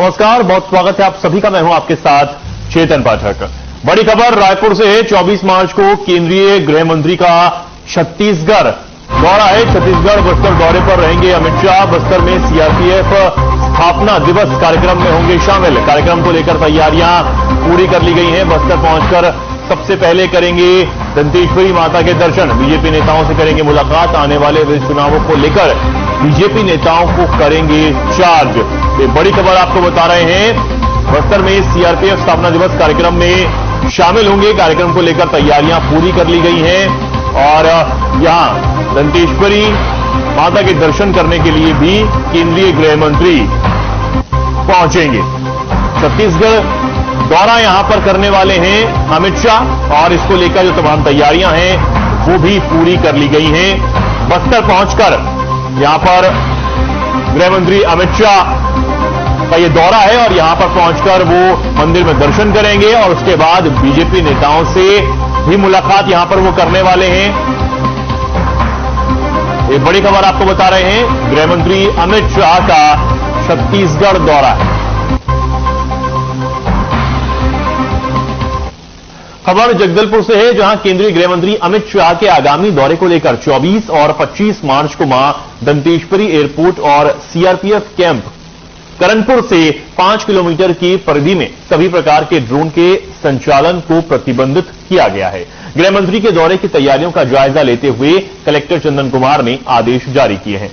नमस्कार, बहुत स्वागत है आप सभी का। मैं हूं आपके साथ चेतन पाठक। बड़ी खबर रायपुर से है। 24 मार्च को केंद्रीय गृह मंत्री का छत्तीसगढ़ दौरा है। छत्तीसगढ़ बस्तर दौरे पर रहेंगे अमित शाह। बस्तर में सीआरपीएफ स्थापना दिवस कार्यक्रम में होंगे शामिल। कार्यक्रम को लेकर तैयारियां पूरी कर ली गई हैं। बस्तर पहुंचकर सबसे पहले करेंगे दंतेश्वरी माता के दर्शन। बीजेपी नेताओं से करेंगे मुलाकात। आने वाले विधानसभा चुनावों को लेकर बीजेपी नेताओं को करेंगे चार्ज। ये बड़ी खबर आपको बता रहे हैं। बस्तर में सीआरपीएफ स्थापना दिवस कार्यक्रम में शामिल होंगे। कार्यक्रम को लेकर तैयारियां पूरी कर ली गई हैं और यहां दंतेश्वरी माता के दर्शन करने के लिए भी केंद्रीय गृह मंत्री पहुंचेंगे। छत्तीसगढ़ दौरा यहां पर करने वाले हैं अमित शाह और इसको लेकर जो तमाम तैयारियां हैं वो भी पूरी कर ली गई हैं। बस्तर पहुंचकर यहां पर गृह मंत्री अमित शाह का ये दौरा है और यहां पर पहुंचकर वो मंदिर में दर्शन करेंगे और उसके बाद बीजेपी नेताओं से भी मुलाकात यहां पर वो करने वाले हैं। एक बड़ी खबर आपको बता रहे हैं, गृह मंत्री अमित शाह का छत्तीसगढ़ दौरा है। खबर जगदलपुर से है, जहां केंद्रीय गृह मंत्री अमित शाह के आगामी दौरे को लेकर 24 और 25 मार्च को मां दंतेश्वरी एयरपोर्ट और सीआरपीएफ कैंप करणपुर से 5 किलोमीटर की परिधि में सभी प्रकार के ड्रोन के संचालन को प्रतिबंधित किया गया है। गृह मंत्री के दौरे की तैयारियों का जायजा लेते हुए कलेक्टर चंदन कुमार ने आदेश जारी किए हैं।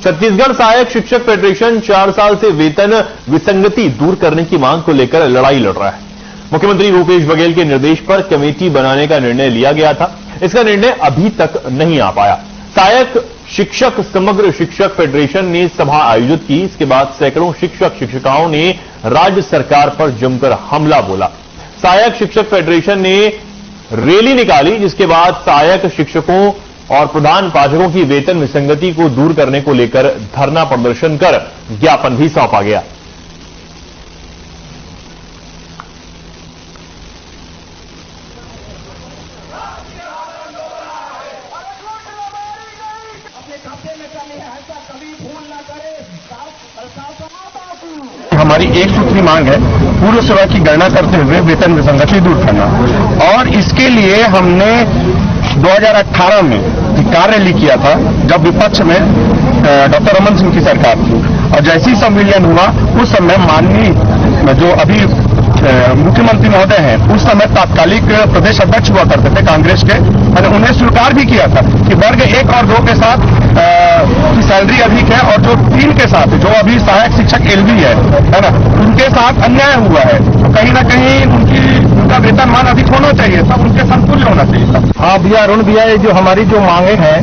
छत्तीसगढ़ सहायक शिक्षक फेडरेशन 4 साल से वेतन विसंगति दूर करने की मांग को लेकर लड़ाई लड़ रहा है। मुख्यमंत्री भूपेश बघेल के निर्देश पर कमेटी बनाने का निर्णय लिया गया था। इसका निर्णय अभी तक नहीं आ पाया। सहायक शिक्षक समग्र शिक्षक फेडरेशन ने सभा आयोजित की। इसके बाद सैकड़ों शिक्षक शिक्षिकाओं ने राज्य सरकार पर जमकर हमला बोला। सहायक शिक्षक फेडरेशन ने रैली निकाली, जिसके बाद सहायक शिक्षकों और प्रधान पाठकों की वेतन विसंगति को दूर करने को लेकर धरना प्रदर्शन कर ज्ञापन भी सौंपा गया। हमारी एक सूत्री मांग है पूर्व सेवा की गणना करते हुए वेतन विसंगति दूर करना, और इसके लिए हमने 2018 में कार्य रैली किया था, जब विपक्ष में डॉक्टर रमन सिंह की सरकार थी। और जैसे ही संविलियन हुआ उस समय माननीय जो अभी मुख्यमंत्री महोदय हैं, उस समय तात्कालिक प्रदेश अध्यक्ष हुआ करते थे कांग्रेस के, मैंने उन्हें स्वीकार भी किया था कि वर्ग 1 और 2 के साथ की सैलरी अधिक है और जो 3 के साथ जो अभी सहायक शिक्षक एलबी है ना, उनके साथ अन्याय हुआ है। तो कहीं ना कहीं उनका वेतनमान अधिक होना चाहिए, सब उनके समतुल्य होना चाहिए। हाँ भैया, अरुण भैया, ये जो हमारी जो मांगे हैं,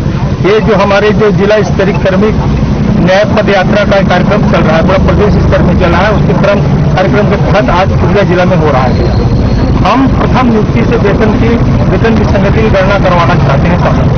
ये जो हमारे जो जिला स्तरीय कर्मिक न्याय पद यात्रा का कार्यक्रम चल रहा है, पूरा प्रदेश स्तर में चल रहा है, उसके कार्यक्रम के तहत आज खुर्जा जिला में हो रहा है। हम प्रथम नियुक्ति से वेतन विसंगति की गणना करवाना चाहते हैं सब।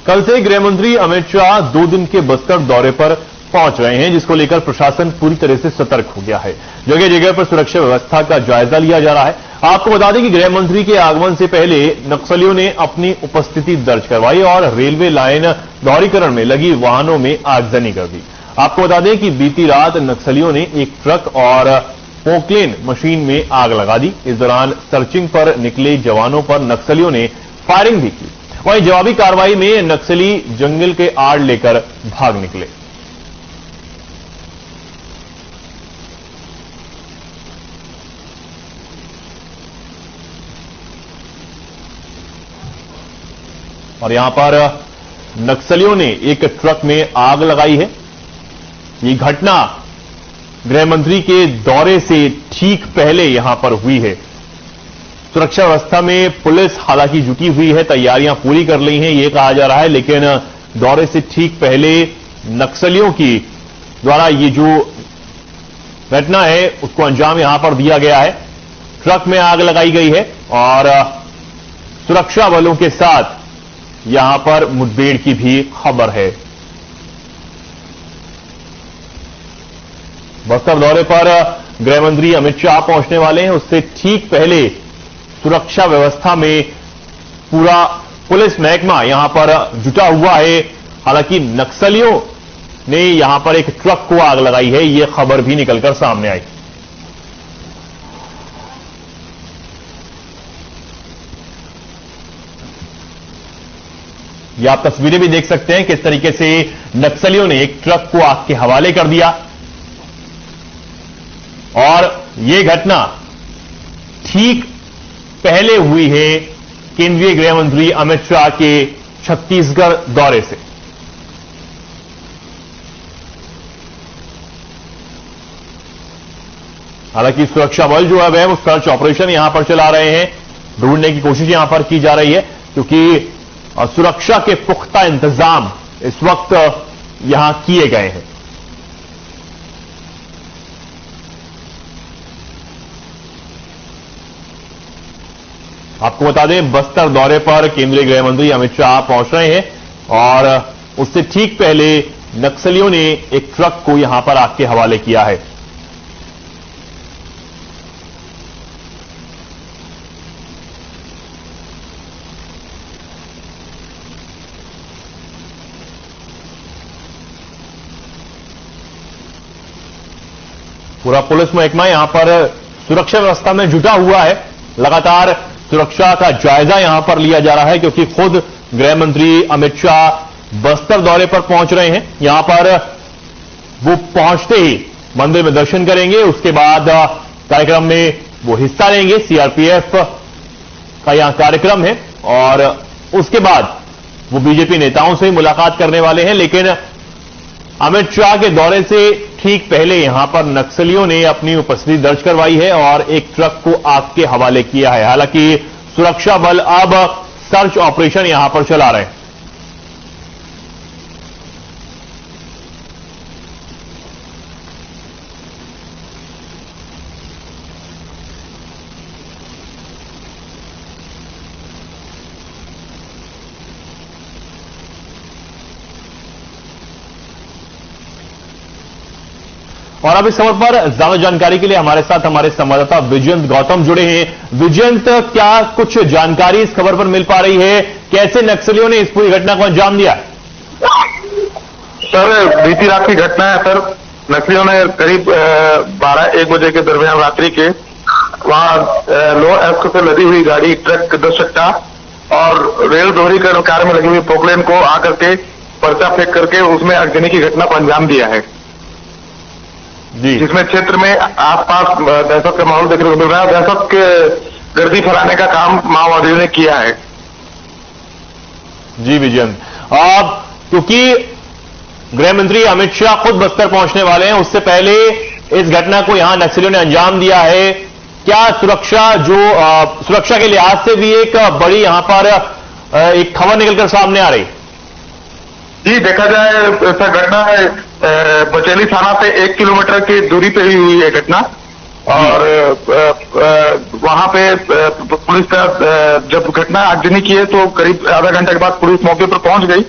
कल से गृह मंत्री अमित शाह 2 दिन के बस्तर दौरे पर पहुंच रहे हैं, जिसको लेकर प्रशासन पूरी तरह से सतर्क हो गया है। जगह जगह पर सुरक्षा व्यवस्था का जायजा लिया जा रहा है। आपको बता दें कि गृह मंत्री के आगमन से पहले नक्सलियों ने अपनी उपस्थिति दर्ज करवाई और रेलवे लाइन दोहरीकरण में लगी वाहनों में आगजनी कर दी। आपको बता दें कि बीती रात नक्सलियों ने एक ट्रक और पोकलेन मशीन में आग लगा दी। इस दौरान सर्चिंग पर निकले जवानों पर नक्सलियों ने फायरिंग भी की। वहीं जवाबी कार्रवाई में नक्सली जंगल के आड़ लेकर भाग निकले। और यहां पर नक्सलियों ने एक ट्रक में आग लगाई है। ये घटना गृह मंत्री के दौरे से ठीक पहले यहां पर हुई है। सुरक्षा व्यवस्था में पुलिस हालांकि जुटी हुई है, तैयारियां पूरी कर ली हैं, ये कहा जा रहा है, लेकिन दौरे से ठीक पहले नक्सलियों की द्वारा ये जो घटना है उसको अंजाम यहां पर दिया गया है। ट्रक में आग लगाई गई है और सुरक्षा बलों के साथ यहां पर मुठभेड़ की भी खबर है। बस्तर दौरे पर गृह मंत्री अमित शाह पहुंचने वाले हैं, उससे ठीक पहले सुरक्षा व्यवस्था में पूरा पुलिस महकमा यहां पर जुटा हुआ है। हालांकि नक्सलियों ने यहां पर एक ट्रक को आग लगाई है, यह खबर भी निकलकर सामने आई। यह आप तस्वीरें भी देख सकते हैं किस तरीके से नक्सलियों ने एक ट्रक को आग के हवाले कर दिया और यह घटना ठीक पहले हुई है केंद्रीय गृह मंत्री अमित शाह के छत्तीसगढ़ दौरे से। हालांकि सुरक्षा बल जो है वो सर्च ऑपरेशन यहां पर चला रहे हैं, ढूंढने की कोशिश यहां पर की जा रही है क्योंकि सुरक्षा के पुख्ता इंतजाम इस वक्त यहां किए गए हैं। आपको बता दें बस्तर दौरे पर केंद्रीय गृह मंत्री अमित शाह पहुंच रहे हैं और उससे ठीक पहले नक्सलियों ने एक ट्रक को यहां पर आग के हवाले किया है। पूरा पुलिस महकमा यहां पर सुरक्षा व्यवस्था में जुटा हुआ है। लगातार सुरक्षा का जायजा यहां पर लिया जा रहा है क्योंकि खुद गृह मंत्री अमित शाह बस्तर दौरे पर पहुंच रहे हैं। यहां पर वो पहुंचते ही मंदिर में दर्शन करेंगे, उसके बाद कार्यक्रम में वो हिस्सा लेंगे। सीआरपीएफ का यहां कार्यक्रम है और उसके बाद वो बीजेपी नेताओं से मुलाकात करने वाले हैं। लेकिन अमित शाह के दौरे से ठीक पहले यहां पर नक्सलियों ने अपनी उपस्थिति दर्ज करवाई है और एक ट्रक को आग के हवाले किया है। हालांकि सुरक्षा बल अब सर्च ऑपरेशन यहां पर चला रहे हैं। और अब इस खबर पर ज्यादा जानकारी के लिए हमारे साथ हमारे संवाददाता विजयंत गौतम जुड़े हैं। विजयंत, क्या कुछ जानकारी इस खबर पर मिल पा रही है? कैसे नक्सलियों ने इस पूरी घटना को अंजाम दिया? सर, बीती रात की घटना है सर। नक्सलियों ने करीब 12-1 बजे के दरमियान रात्रि के वहां लोअर एस्को से लदी हुई गाड़ी, ट्रक 10 चक्का और रेल दोहरीकरण कार्य में लगी हुई पोकलेन को आकर के पर्चा फेंक करके उसमें आगजनी की घटना को अंजाम दिया है जिसमें क्षेत्र में आसपास दहशत का माहौल देखने को मिल रहा है। दहशत के गर्दी फैलाने का काम माओवादियों ने किया है। जी विजयंत, क्योंकि गृह मंत्री अमित शाह खुद बस्तर पहुंचने वाले हैं, उससे पहले इस घटना को यहां नक्सलियों ने अंजाम दिया है। क्या सुरक्षा के लिहाज से भी एक बड़ी यहां पर एक खबर निकलकर सामने आ रही? जी, देखा जाए ऐसा घटना है बचेली थाना से 1 किलोमीटर की दूरी पे ही हुई है घटना और वहां पे पुलिस का जब घटना आगजनी की है तो करीब आधा घंटे के बाद पुलिस मौके पर पहुंच गई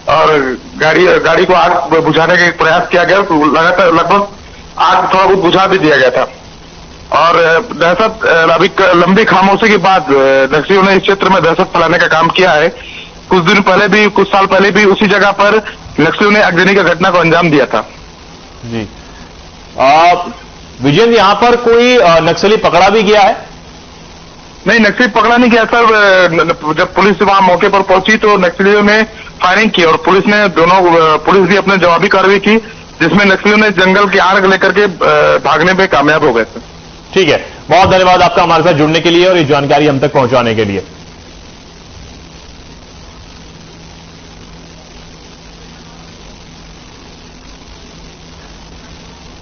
और गाड़ी को आग बुझाने का प्रयास किया गया। लगातार लगभग आग थोड़ा बहुत बुझा भी दिया गया था और दहशत अभी लंबी खामोशी के बाद नक्सलियों ने इस क्षेत्र में दहशत फैलाने का काम किया है। कुछ साल पहले भी उसी जगह पर नक्सलियों ने आगजनी का घटना को अंजाम दिया था। जी, विजयन, यहां पर कोई नक्सली पकड़ा भी गया है? नहीं, नक्सली पकड़ा नहीं गया सर। जब पुलिस वहां मौके पर पहुंची तो नक्सलियों ने फायरिंग की और पुलिस भी अपने जवाबी कार्रवाई की जिसमें नक्सलियों ने जंगल की आग लेकर के भागने में कामयाब हो गए थे। ठीक है, बहुत धन्यवाद आपका हमारे साथ जुड़ने के लिए और ये जानकारी हम तक पहुंचाने के लिए।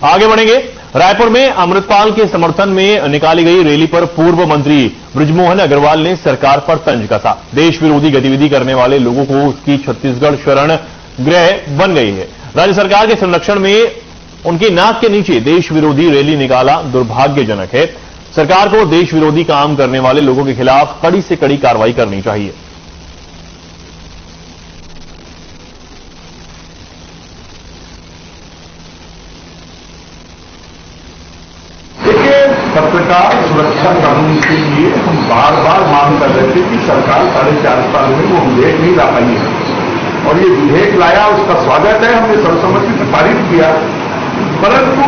आगे बढ़ेंगे। रायपुर में अमृतपाल के समर्थन में निकाली गई रैली पर पूर्व मंत्री बृजमोहन अग्रवाल ने सरकार पर तंज कसा। देश विरोधी गतिविधि करने वाले लोगों को उसकी छत्तीसगढ़ शरण गृह बन गई है। राज्य सरकार के संरक्षण में उनकी नाक के नीचे देश विरोधी रैली निकाला दुर्भाग्यजनक है। सरकार को देश विरोधी काम करने वाले लोगों के खिलाफ कड़ी से कड़ी कार्रवाई करनी चाहिए। पत्रकार सुरक्षा कानून के लिए हम बार बार मांग कर रहे थे कि सरकार 4.5 साल में वो विधेयक नहीं ला पाई है, और ये विधेयक लाया, उसका स्वागत है, हमने सर्वसम्मति से पारित किया। परंतु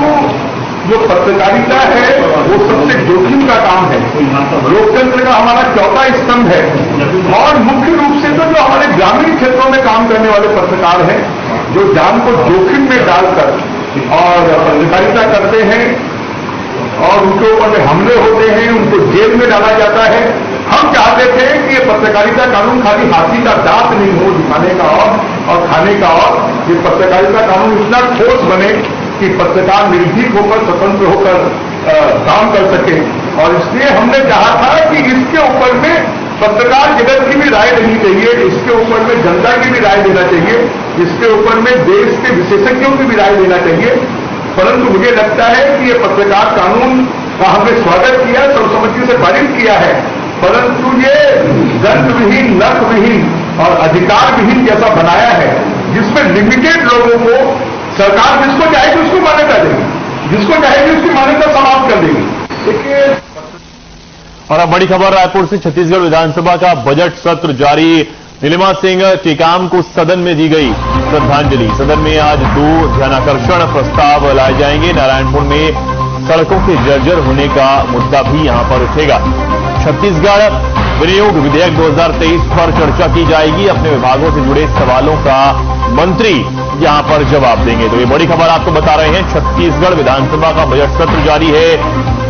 जो पत्रकारिता है वो सबसे जोखिम का काम है, लोकतंत्र का हमारा चौथा स्तंभ है, और मुख्य रूप से तो जो हमारे ग्रामीण क्षेत्रों में काम करने वाले पत्रकार हैं, जो जान को जोखिम में डालकर और पत्रकारिता करते हैं और उनके ऊपर में हमले होते हैं, उनको जेल में डाला जाता है। हम चाहते थे कि ये पत्रकारिता कानून खाली हाथी का दांत नहीं हो दिखाने का और खाने का, और ये पत्रकारिता कानून इतना ठोस बने कि पत्रकार निर्भीक होकर, स्वतंत्र होकर काम कर सके। और इसलिए हमने चाहा था कि इसके ऊपर में पत्रकार जगत की भी राय लेनी चाहिए, इसके ऊपर में जनता की भी राय लेना चाहिए, इसके ऊपर में देश के विशेषज्ञों की भी राय लेना चाहिए। परंतु मुझे लगता है कि ये पत्रकार कानून का हमने स्वागत किया, सर्वसम्मति से पारित किया है, परंतु ये दंड विहीन, नर्क विहीन और अधिकार विहीन जैसा बनाया है, जिसमें लिमिटेड लोगों को सरकार जिसको चाहेगी उसको मान्यता देगी, जिसको चाहेगी उसकी मान्यता समाप्त कर देगी। देखिए, और अब बड़ी खबर रायपुर से। छत्तीसगढ़ विधानसभा का बजट सत्र जारी। नीलिमा सिंह टेकाम को सदन में दी गई श्रद्धांजलि। सदन में आज 2 ध्यानाकर्षण प्रस्ताव लाए जाएंगे। नारायणपुर में सड़कों के जर्जर होने का मुद्दा भी यहां पर उठेगा। छत्तीसगढ़ विनियोग विधेयक 2023 पर चर्चा की जाएगी। अपने विभागों से जुड़े सवालों का मंत्री यहां पर जवाब देंगे। तो ये बड़ी खबर आपको बता रहे हैं। छत्तीसगढ़ विधानसभा का बजट सत्र जारी है।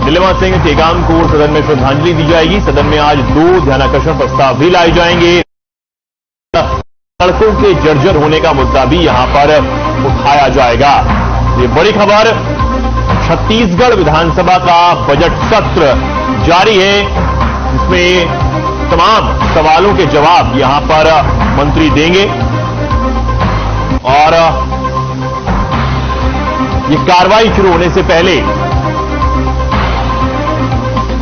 नीलिमा सिंह टेकाम को सदन में श्रद्धांजलि दी जाएगी। सदन में आज 2 ध्यानाकर्षण प्रस्ताव भी लाए जाएंगे। सड़कों के जर्जर होने का मुद्दा भी यहां पर उठाया जाएगा। ये बड़ी खबर। छत्तीसगढ़ विधानसभा का बजट सत्र जारी है, जिसमें तमाम सवालों के जवाब यहां पर मंत्री देंगे और ये कार्रवाई शुरू होने से पहले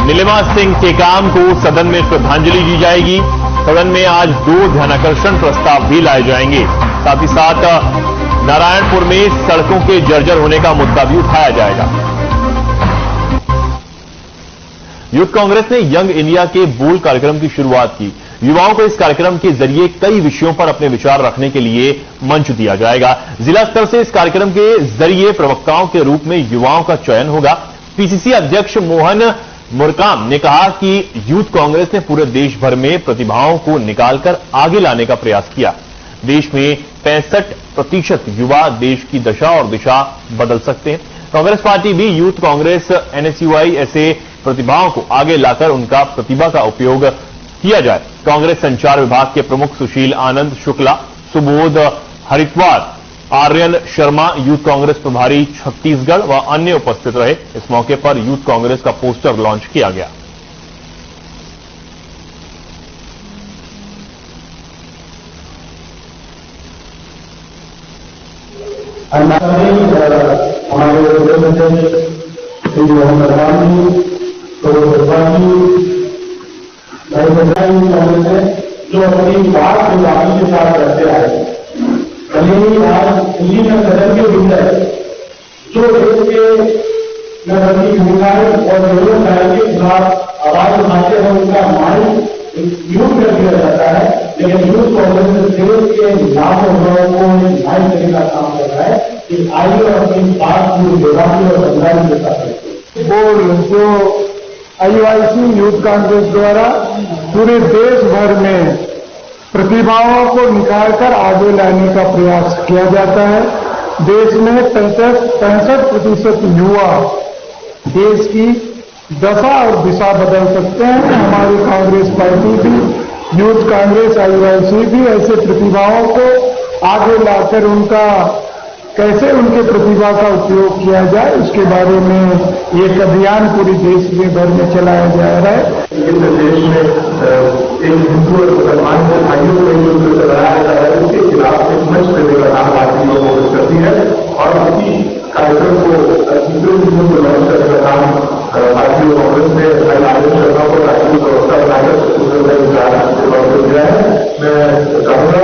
नीलिमा सिंह टेकाम को सदन में श्रद्धांजलि दी जाएगी। सदन में आज 2 ध्यानाकर्षण प्रस्ताव भी लाए जाएंगे। साथ ही साथ नारायणपुर में सड़कों के जर्जर होने का मुद्दा भी उठाया जाएगा। यूथ कांग्रेस ने यंग इंडिया के बोल कार्यक्रम की शुरुआत की। युवाओं को इस कार्यक्रम के जरिए कई विषयों पर अपने विचार रखने के लिए मंच दिया जाएगा। जिला स्तर से इस कार्यक्रम के जरिए प्रवक्ताओं के रूप में युवाओं का चयन होगा। पीसीसी अध्यक्ष मोहन मुरकाम ने कहा कि यूथ कांग्रेस ने पूरे देश भर में प्रतिभाओं को निकालकर आगे लाने का प्रयास किया। देश में 65% युवा देश की दशा और दिशा बदल सकते हैं। कांग्रेस पार्टी भी यूथ कांग्रेस एनएसयूआई ऐसे प्रतिभाओं को आगे लाकर उनका प्रतिभा का उपयोग किया जाए। कांग्रेस संचार विभाग के प्रमुख सुशील आनंद शुक्ला, सुबोध हरिद्वार, आर्यन शर्मा, यूथ कांग्रेस प्रभारी छत्तीसगढ़ व अन्य उपस्थित रहे। इस मौके पर यूथ कांग्रेस का पोस्टर लॉन्च किया गया। जो अपनी बात गुलामी के साथ करते आए, आज दिल्ली में सदन के भीतर जो देश के नगरीय भूमिकाएं और बेरोजगारी के खिलाफ आवाज उठाते हैं, उनका माइंड म्यूट कर दिया जाता है। लेकिन यूथ कांग्रेस देश के लाखों लोगों को माइंड करने का काम कर रहा है कि आइए और अपनी बात पूरी बेबाकी और बंगाली के साथ बोल जो आईवाईसी यूथ कांग्रेस द्वारा पूरे देश भर में प्रतिभाओं को निकालकर आगे लाने का प्रयास किया जाता है। देश में 65% युवा देश की दशा और दिशा बदल सकते हैं। हमारी कांग्रेस पार्टी भी, यूथ कांग्रेस आईवाईसी भी ऐसे प्रतिभाओं को आगे लाकर उनका कैसे उनके प्रतिभा का उपयोग किया जाए, उसके बारे में एक अभियान पूरे देश में भर में चलाया जा रहा है। देश में एक हिंदू और मुसलमान के भाइयों को युद्ध चलाया जा रहा है, उसके खिलाफ एक मंच देने का काम पार्टी कांग्रेस करती है और उसकी पोर्टल को तीसरे दिन को लॉन्च करने का काम पार्टी और कांग्रेस ने आयोजन शर्मा को राष्ट्रीय व्यवस्था बनाकर लॉन्च कर दिया है। मैं चाहूंगा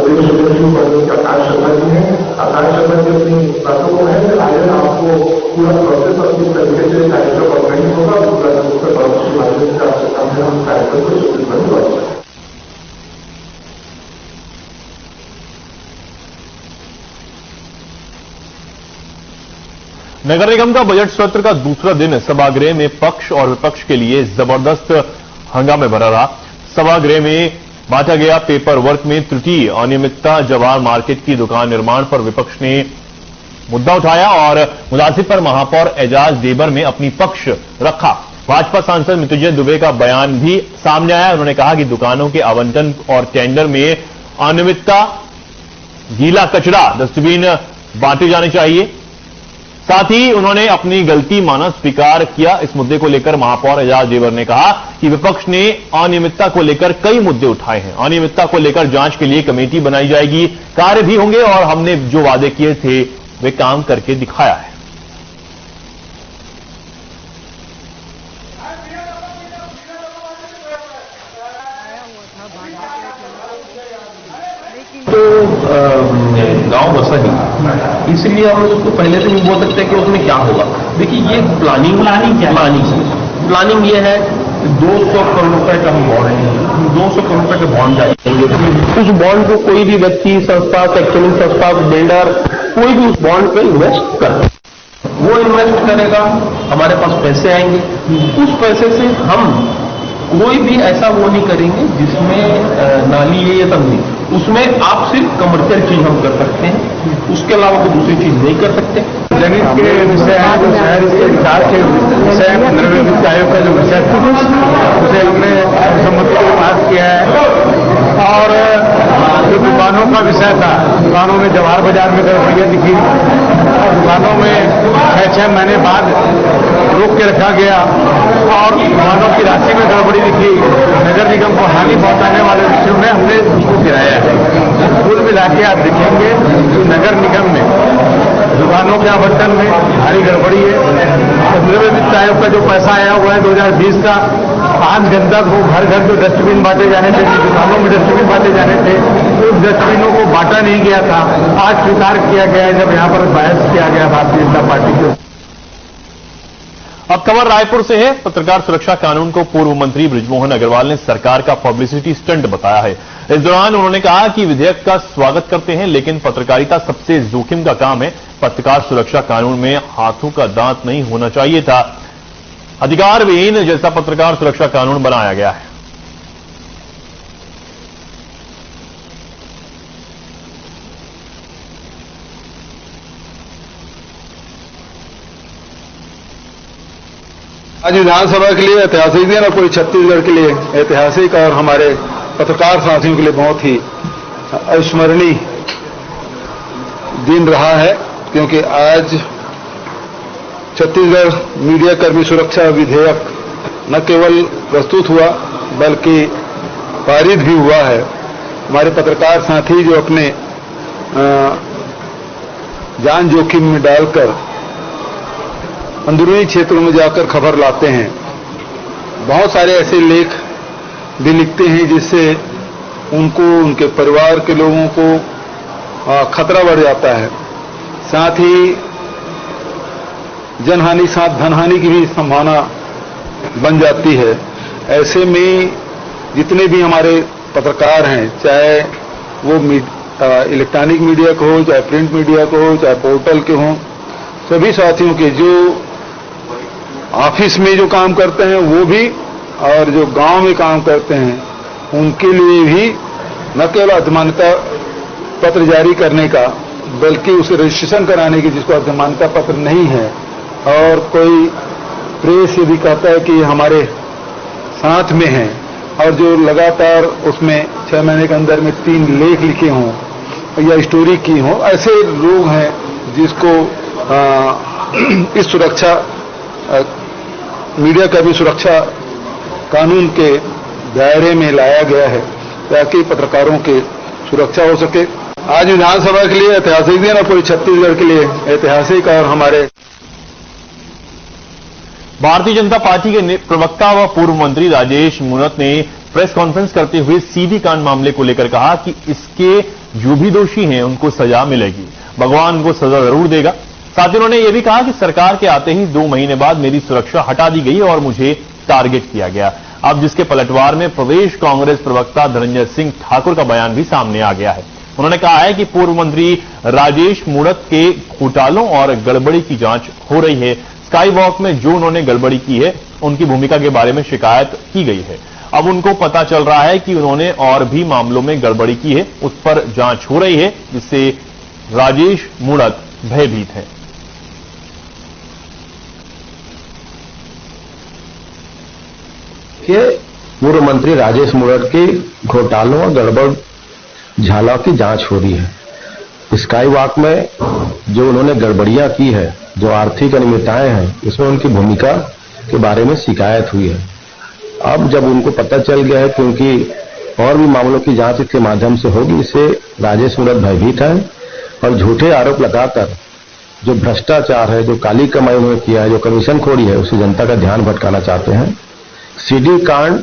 प्रदेश अध्यक्ष कांग्रेस के आकाश शर्मा जी हैं, आकाश शर्मा जी अपनी बातों को है कि आयोजन आपको पूरा प्रोसेस और किस तरीके से कार्यक्रम ऑर्गेनाइज होगा उसके माध्यम से आपके सामने हम कार्यक्रम को सुदृढ़ लॉन्च करें। नगर निगम का बजट सत्र का दूसरा दिन सभागृह में पक्ष और विपक्ष के लिए जबरदस्त हंगामे भरा रहा। सभागृह में बांटा गया पेपर वर्क में त्रुटि, अनियमितता, जवाहर मार्केट की दुकान निर्माण पर विपक्ष ने मुद्दा उठाया और मुदासिब पर महापौर एजाज देबर में अपनी पक्ष रखा। भाजपा सांसद मृत्युंजय दुबे का बयान भी सामने आया। उन्होंने कहा कि दुकानों के आवंटन और टेंडर में अनियमितता, गीला कचरा डस्टबिन बांटे जाने चाहिए। साथ ही उन्होंने अपनी गलती माना स्वीकार किया। इस मुद्दे को लेकर महापौर एजाज देवर ने कहा कि विपक्ष ने अनियमितता को लेकर कई मुद्दे उठाए हैं। अनियमितता को लेकर जांच के लिए कमेटी बनाई जाएगी, कार्य भी होंगे और हमने जो वादे किए थे वे काम करके दिखाया है। तो गांव बसा ही, इसलिए हम उसको पहले से नहीं बोल सकते कि उसमें क्या होगा। देखिए ये प्लानिंग ये है 200 करोड़ रुपए का हम बॉन्ड है, 200 करोड़ रुपए के बॉन्ड जाएंगे। उस बॉन्ड को कोई भी व्यक्ति, संस्था, शैक्षणिक संस्था, बिल्डर, कोई भी उस बॉन्ड पे इन्वेस्ट कर, वो इन्वेस्ट करेगा, हमारे पास पैसे आएंगे। उस पैसे से हम कोई भी ऐसा वो नहीं करेंगे जिसमें नाली है ये सब नहीं, उसमें आप सिर्फ कमर्शियल चीज हम कर सकते हैं, उसके अलावा कोई दूसरी चीज नहीं कर सकते। जमीन के विषय है, जो शहर के विकास के विषय, 15वें वित्त आयोग का जो विषय था उसे हमने सहमति को पास किया है। और जो दुकानों का विषय था, दुकानों में जवाहर बाजार में गड़बड़ियां दिखी और दुकानों में 6 महीने बाद रोक के रखा गया और दुकानों की राशि में गड़बड़ी दिखी। नगर निगम को हानि पहुंचाने वाले विषयों में हमने उसको गिराया है। कुल मिला के आप देखेंगे तो नगर निगम में दुकानों के आवंटन में भारी गड़बड़ी है। 15वें वित्त आयोग का जो पैसा आया हुआ है 2020 का, 5 दिन तक वो घर घर जो डस्टबिन बांटे जाने थे, दुकानों में डस्टबिन बांटे जाने थे, उस डस्टबिनों को बांटा नहीं गया था। आज स्वीकार किया गया है जब यहां पर बहस किया गया भारतीय जनता पार्टी के। अब खबर रायपुर से है। पत्रकार सुरक्षा कानून को पूर्व मंत्री बृजमोहन अग्रवाल ने सरकार का पब्लिसिटी स्टंट बताया है। इस दौरान उन्होंने कहा कि विधेयक का स्वागत करते हैं, लेकिन पत्रकारिता सबसे जोखिम का काम है। पत्रकार सुरक्षा कानून में हाथों का दांत नहीं होना चाहिए था, अधिकार विहीन जैसा पत्रकार सुरक्षा कानून बनाया गया है। आज विधानसभा के लिए ऐतिहासिक दिन और पूरे छत्तीसगढ़ के लिए ऐतिहासिक और हमारे पत्रकार साथियों के लिए बहुत ही अविस्मरणीय दिन रहा है, क्योंकि आज छत्तीसगढ़ मीडिया कर्मी सुरक्षा विधेयक न केवल प्रस्तुत हुआ बल्कि पारित भी हुआ है। हमारे पत्रकार साथी जो अपने जान जोखिम में डालकर अंदरूनी क्षेत्रों में जाकर खबर लाते हैं, बहुत सारे ऐसे लेख भी लिखते हैं जिससे उनको, उनके परिवार के लोगों को खतरा बढ़ जाता है। साथ ही जनहानि साथ धनहानि की भी संभावना बन जाती है। ऐसे में जितने भी हमारे पत्रकार हैं, चाहे वो इलेक्ट्रॉनिक मीडिया को हो, चाहे प्रिंट मीडिया को हो, चाहे पोर्टल के हों, सभी साथियों के जो ऑफिस में जो काम करते हैं वो भी और जो गांव में काम करते हैं उनके लिए भी न केवल अधमान्यता पत्र जारी करने का बल्कि उसे रजिस्ट्रेशन कराने की, जिसको अधमान्यता पत्र नहीं है, और कोई प्रेस यदि कहता है कि हमारे साथ में है और जो लगातार उसमें 6 महीने के अंदर में 3 लेख लिखे हों या स्टोरी की हों, ऐसे लोग हैं जिसको इस सुरक्षा मीडिया कर्मी सुरक्षा कानून के दायरे में लाया गया है ताकि पत्रकारों की सुरक्षा हो सके। आज विधानसभा के लिए ऐतिहासिक दिन और पूरी छत्तीसगढ़ के लिए ऐतिहासिक। और हमारे भारतीय जनता पार्टी के प्रवक्ता व पूर्व मंत्री राजेश मूणत ने प्रेस कॉन्फ्रेंस करते हुए सीडी कांड मामले को लेकर कहा कि इसके जो भी दोषी हैं उनको सजा मिलेगी, भगवान उनको सजा जरूर देगा। साथ ही उन्होंने यह भी कहा कि सरकार के आते ही 2 महीने बाद मेरी सुरक्षा हटा दी गई और मुझे टारगेट किया गया। अब जिसके पलटवार में प्रदेश कांग्रेस प्रवक्ता धनंजय सिंह ठाकुर का बयान भी सामने आ गया है। उन्होंने कहा है कि पूर्व मंत्री राजेश मूणत के घोटालों और गड़बड़ी की जांच हो रही है। स्काई वॉक में जो उन्होंने गड़बड़ी की है उनकी भूमिका के बारे में शिकायत की गई है। अब उनको पता चल रहा है कि उन्होंने और भी मामलों में गड़बड़ी की है, उस पर जांच हो रही है, जिससे राजेश मूणत भयभीत है। पूर्व मंत्री राजेश मूणत के घोटालों और गड़बड़ झाला की जांच हो रही है। स्काई वॉक में जो उन्होंने गड़बड़ियां की है, जो आर्थिक अनियमितताएं हैं, इसमें उनकी भूमिका के बारे में शिकायत हुई है। अब जब उनको पता चल गया है कि उनकी और भी मामलों की जांच इसके माध्यम से होगी, इससे राजेश मूणत भयभीत है और झूठे आरोप लगाकर जो भ्रष्टाचार है, जो काली कमाई उन्होंने किया है, जो कमीशन खोरी है, उससे जनता का ध्यान भटकाना चाहते हैं। सीडी कांड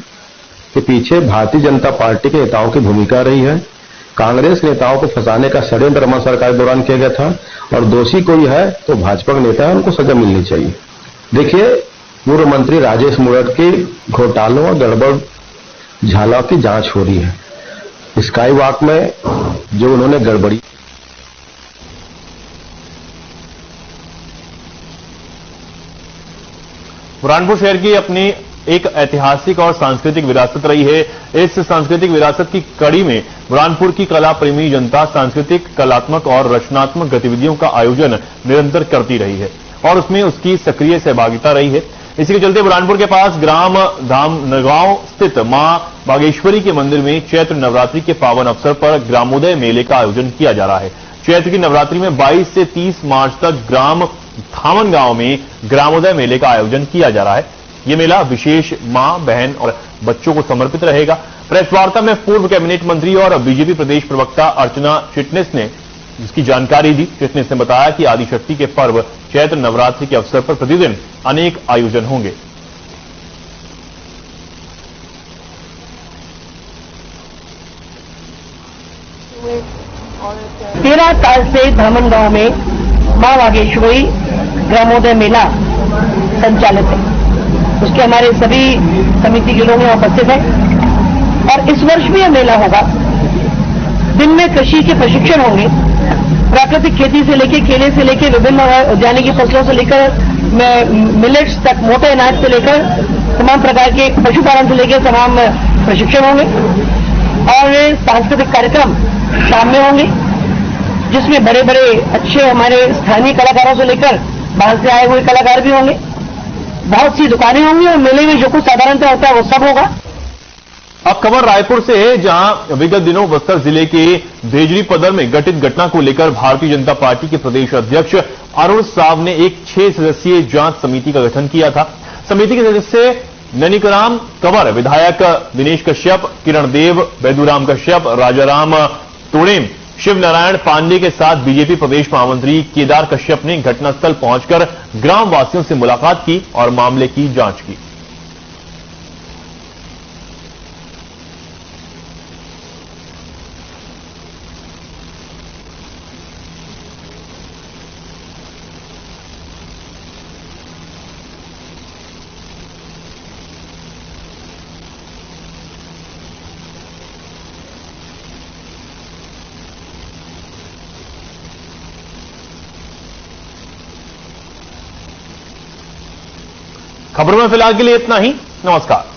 के पीछे भारतीय जनता पार्टी के नेताओं की भूमिका रही है। कांग्रेस नेताओं को फंसाने का षड्यंत्र रमन सरकार के दौरान किया गया था और दोषी कोई है तो भाजपा के नेता है, उनको सजा मिलनी चाहिए। देखिए, पूर्व मंत्री राजेश मूणत के घोटालों और गड़बड़ झाला की जांच हो रही है। स्काई वॉक में जो उन्होंने गड़बड़ी बुरहानपुर शहर की अपनी एक ऐतिहासिक और सांस्कृतिक विरासत रही है। इस सांस्कृतिक विरासत की कड़ी में बुरहानपुर की कला प्रेमी जनता सांस्कृतिक, कलात्मक और रचनात्मक गतिविधियों का आयोजन निरंतर करती रही है और उसमें उसकी सक्रिय सहभागिता रही है। इसी के चलते बुरहानपुर के पास ग्राम धामनगांव स्थित मां बागेश्वरी के मंदिर में चैत्र नवरात्रि के पावन अवसर पर ग्रामोदय मेले का आयोजन किया जा रहा है। चैत्र की नवरात्रि में 22 से 30 मार्च तक ग्राम धामनगांव में ग्रामोदय मेले का आयोजन किया जा रहा है। यह मेला विशेष मां, बहन और बच्चों को समर्पित रहेगा। प्रेस वार्ता में पूर्व कैबिनेट मंत्री और बीजेपी प्रदेश प्रवक्ता अर्चना चिटनिस ने इसकी जानकारी दी। चिटनिस ने बताया कि आदिशक्ति के पर्व चैत्र नवरात्रि के अवसर पर प्रतिदिन अनेक आयोजन होंगे। तेरह तारीख से धामनगांव में मां बागेश्वरी ग्रामोदय मेला संचालित है। उसके हमारे सभी समिति के लोग यहाँ उपस्थित हैं और इस वर्ष भी यह मेला होगा। दिन में कृषि के प्रशिक्षण होंगे, प्राकृतिक खेती से लेकर, केले से लेकर, विभिन्न उद्यानिकी फसलों से लेकर मिलेट्स तक, मोटे अनाज से लेकर तमाम प्रकार के पशुपालन से लेकर तमाम प्रशिक्षण होंगे और सांस्कृतिक कार्यक्रम शाम में होंगे, जिसमें बड़े बड़े अच्छे हमारे स्थानीय कलाकारों से लेकर बाहर से आए हुए कलाकार भी होंगे। बहुत सी दुकानें होंगी और मेले में जो कुछ साधारणतः होता है वो सब होगा। अब खबर रायपुर से है, जहां विगत दिनों बस्तर जिले के भेजरी पदर में घटित घटना को लेकर भारतीय जनता पार्टी के प्रदेश अध्यक्ष अरुण साव ने एक 6 सदस्यीय जांच समिति का गठन किया था। समिति के सदस्य ननिकराम कंवर, विधायक दिनेश कश्यप, किरण देव, बैदूराम कश्यप, राजाराम तोड़ेम, शिव नारायण पांडे के साथ बीजेपी प्रदेश महामंत्री केदार कश्यप ने घटनास्थल पहुंचकर ग्राम वासियों से मुलाकात की और मामले की जांच की। खबरों में फिलहाल के लिए इतना ही। नमस्कार।